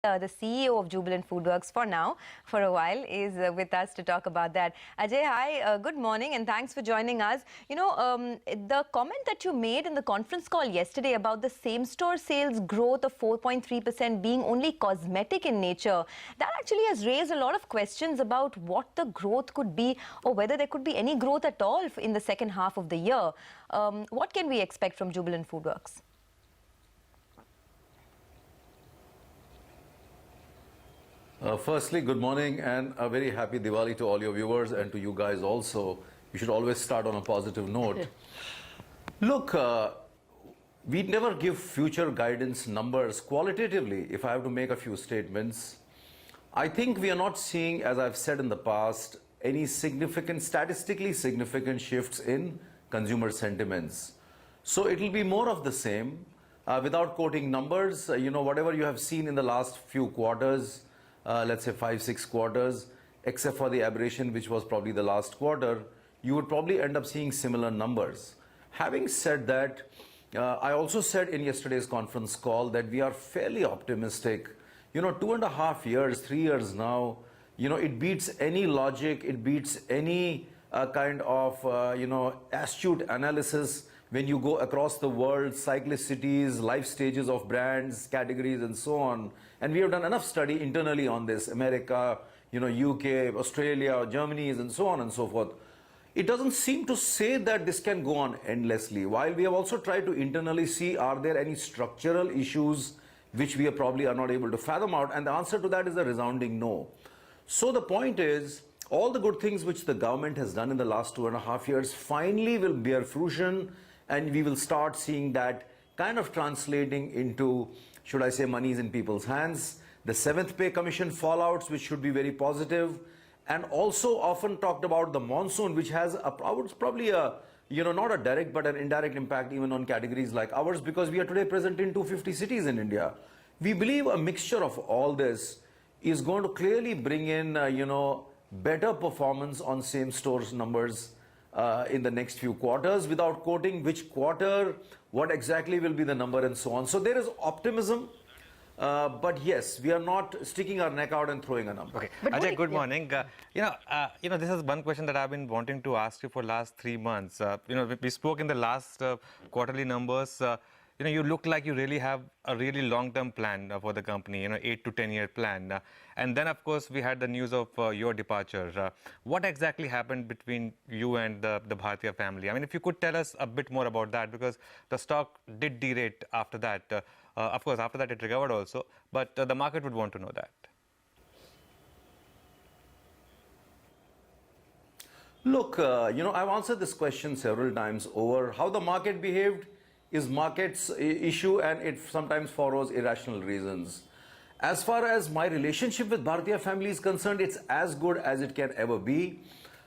The CEO of Jubilant Foodworks for now, for a while, is with us to talk about that. Ajay, hi, good morning and thanks for joining us. The comment that you made in the conference call yesterday about the same-store sales growth of 4.3% being only cosmetic in nature, that actually has raised a lot of questions about what the growth could be or whether there could be any growth at all in the second half of the year. What can we expect from Jubilant Foodworks? Firstly, good morning and a very happy Diwali to all your viewers and to you guys also. You should always start on a positive note. Look, we never give future guidance numbers qualitatively. If I have to make a few statements, I think we are not seeing, as I've said in the past, any statistically significant shifts in consumer sentiments. So it will be more of the same. Without quoting numbers, whatever you have seen in the last few quarters, let's say 5-6 quarters, except for the aberration, which was probably the last quarter, you would probably end up seeing similar numbers. Having said that, I also said in yesterday's conference call that we are fairly optimistic. 2.5 years, 3 years now, it beats any logic, it beats any kind of, astute analysis when you go across the world, cyclicities, life stages of brands, categories, and so on. And we have done enough study internally on this, America, UK, Australia, Germany, and so on and so forth. It doesn't seem to say that this can go on endlessly. While we have also tried to internally see, are there any structural issues which we probably are not able to fathom out? And the answer to that is a resounding no. So the point is, all the good things which the government has done in the last 2.5 years finally will bear fruition, and we will start seeing that kind of translating into, should I say, monies in people's hands. The 7th pay commission fallouts, which should be very positive, and also often talked about the monsoon, which has probably a, not a direct but an indirect impact even on categories like ours, because we are today present in 250 cities in India. We believe a mixture of all this is going to clearly bring in, better performance on same-store numbers in the next few quarters, without quoting which quarter, what exactly will be the number, and so on. So there is optimism, but yes, we are not sticking our neck out and throwing a number. Okay, Ajay, good morning. This is one question that I've been wanting to ask you for last 3 months. We spoke in the last quarterly numbers. You look like you really have a really long-term plan for the company, 8 to 10-year plan. And then, of course, we had the news of your departure. What exactly happened between you and the Bhartiya family? I mean, if you could tell us a bit more about that, because the stock did derate after that. Of course, after that it recovered also, but the market would want to know that. Look, I've answered this question several times over. How the market behaved is market's issue, and it sometimes follows irrational reasons. As far as my relationship with Bhartiya family is concerned, it's as good as it can ever be,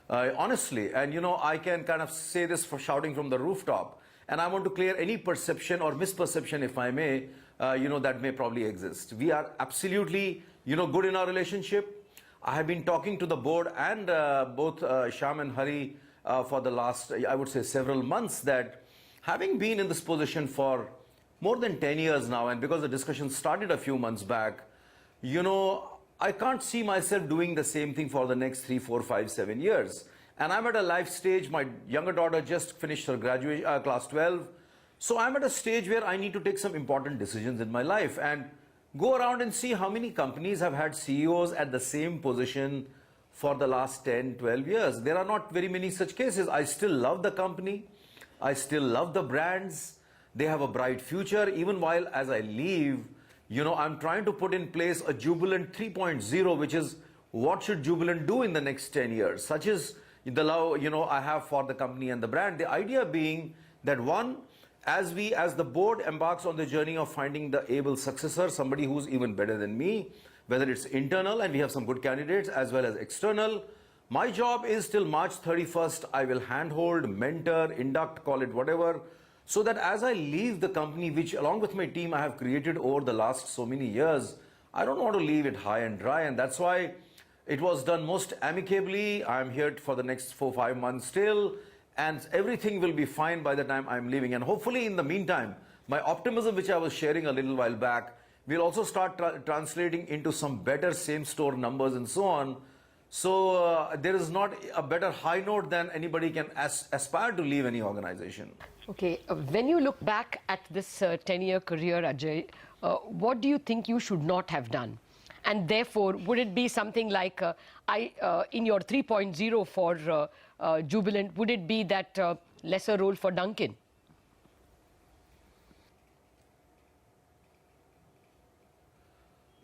honestly. And, I can kind of say this for shouting from the rooftop. And I want to clear any perception or misperception, if I may, that may probably exist. We are absolutely, good in our relationship. I have been talking to the board and both Shyam and Hari for the last, I would say, several months, that having been in this position for more than 10 years now, and because the discussion started a few months back, I can't see myself doing the same thing for the next 3, 4, 5, 7 years. And I'm at a life stage, my younger daughter just finished her graduation, class 12. So I'm at a stage where I need to take some important decisions in my life and go around and see how many companies have had CEOs at the same position for the last 10, 12 years. There are not very many such cases. I still love the company. I still love the brands. They have a bright future. Even while as I leave, I'm trying to put in place a Jubilant 3.0, which is what should Jubilant do in the next 10 years, such as the love, I have for the company and the brand. The idea being that, one, as the board embarks on the journey of finding the able successor, somebody who's even better than me, whether it's internal, and we have some good candidates, as well as external, my job is till March 31st, I will handhold, mentor, induct, call it whatever, so that as I leave the company, which along with my team I have created over the last so many years, I don't want to leave it high and dry. And that's why it was done most amicably. I'm here for the next 4-5 months still, and everything will be fine by the time I'm leaving. And hopefully in the meantime, my optimism, which I was sharing a little while back, We'll also start translating into some better same-store numbers and so on. So there is not a better high note than anybody can aspire to leave any organization. Okay, when you look back at this 10-year career, Ajay, what do you think you should not have done? And therefore, would it be something like, in your 3.0 for Jubilant, would it be that lesser role for Dunkin'?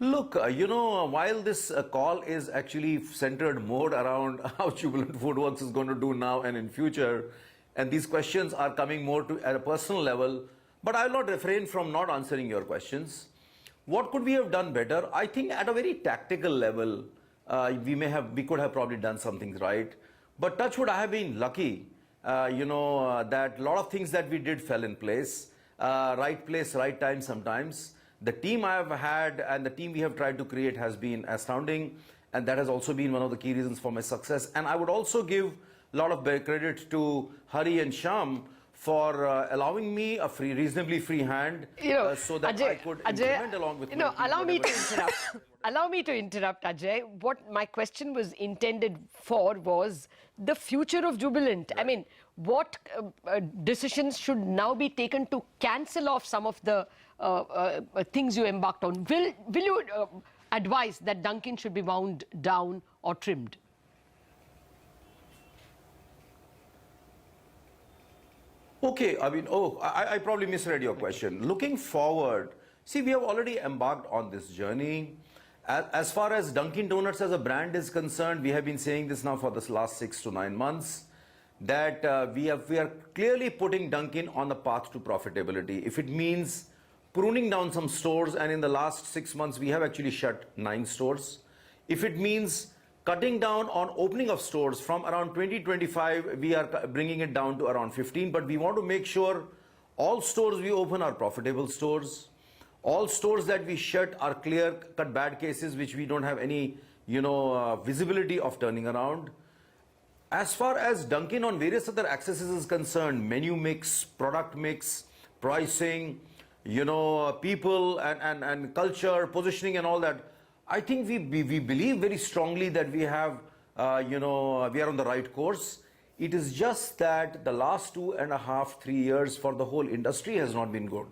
Look, while this call is actually centered more around how Jubilant Foodworks is going to do now and in future, and these questions are coming more to at a personal level, but I will not refrain from not answering your questions. What could we have done better? I think at a very tactical level, we could have probably done something right. But touch wood, I have been lucky, that a lot of things that we did fell in place, right time sometimes. The team I have had and the team we have tried to create has been astounding, and that has also been one of the key reasons for my success. And I would also give a lot of credit to Hari and Sham for allowing me a reasonably free hand, so that Ajay, I could implement along with my team allow me to whatever- interrupt. Allow me to interrupt, Ajay. What my question was intended for was the future of Jubilant. I mean, what decisions should now be taken to cancel off some of the things you embarked on? Will you advise that Dunkin' should be wound down or trimmed? Okay, I probably misread your question. Looking forward, see, we have already embarked on this journey. As far as Dunkin' Donuts as a brand is concerned, we have been saying this now for the last 6 to 9 months, that we are clearly putting Dunkin' on the path to profitability. If it means pruning down some stores, and in the last 6 months, we have actually shut 9 stores. If it means cutting down on opening of stores from around 2025, we are bringing it down to around 15, but we want to make sure all stores we open are profitable stores. All stores that we shut are clear-cut bad cases, which we don't have any, visibility of turning around. As far as Dunkin' on various other axes is concerned, menu mix, product mix, pricing, people and culture, positioning and all that, I think we believe very strongly that we have, we are on the right course. It is just that the last 2.5, 3 years for the whole industry has not been good.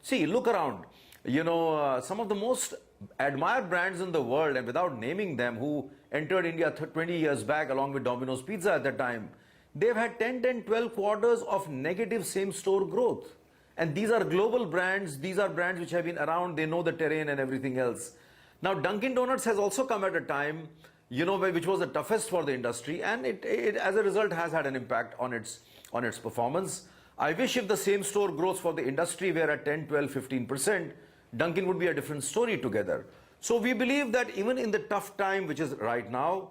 See, look around. Some of the most admired brands in the world, and without naming them, who entered India 20 years back along with Domino's Pizza at that time, they've had 10, 12 quarters of negative same-store growth. And these are global brands. These are brands which have been around. They know the terrain and everything else. Now, Dunkin' Donuts has also come at a time, which was the toughest for the industry, and it as a result has had an impact on its performance. I wish if the same store growth for the industry were at 10, 12, 15%, Dunkin' would be a different story together. So we believe that even in the tough time, which is right now,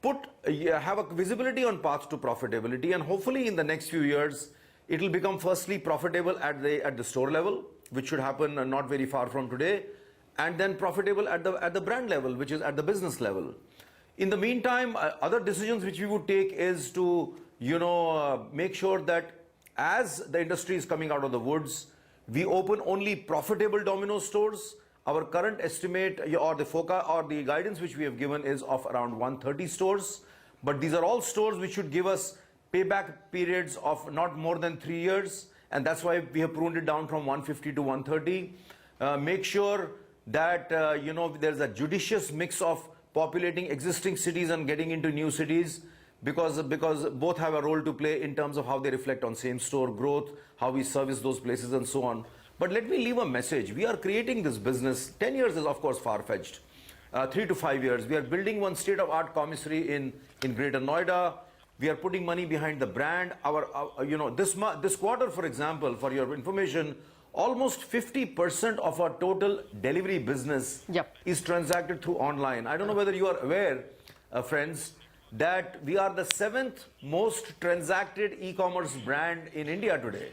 have a visibility on path to profitability, and hopefully in the next few years, it will become firstly profitable at the store level, which should happen not very far from today, and then profitable at the brand level, which is at the business level. In the meantime, other decisions which we would take is to, make sure that as the industry is coming out of the woods, we open only profitable Domino's stores. Our current estimate or the forecast or the guidance which we have given is of around 130 stores. But these are all stores which should give us payback periods of not more than 3 years. And that's why we have pruned it down from 150 to 130. Make sure that, there's a judicious mix of populating existing cities and getting into new cities, because both have a role to play in terms of how they reflect on same-store growth, how we service those places and so on. But let me leave a message. We are creating this business. 10 years is, of course, far-fetched. 3 to 5 years. We are building one state-of-art commissary in Greater Noida. We are putting money behind the brand. This quarter, for example, for your information, almost 50% of our total delivery business is transacted through online. I don't know whether you are aware, friends, that we are the 7th most transacted e-commerce brand in India today.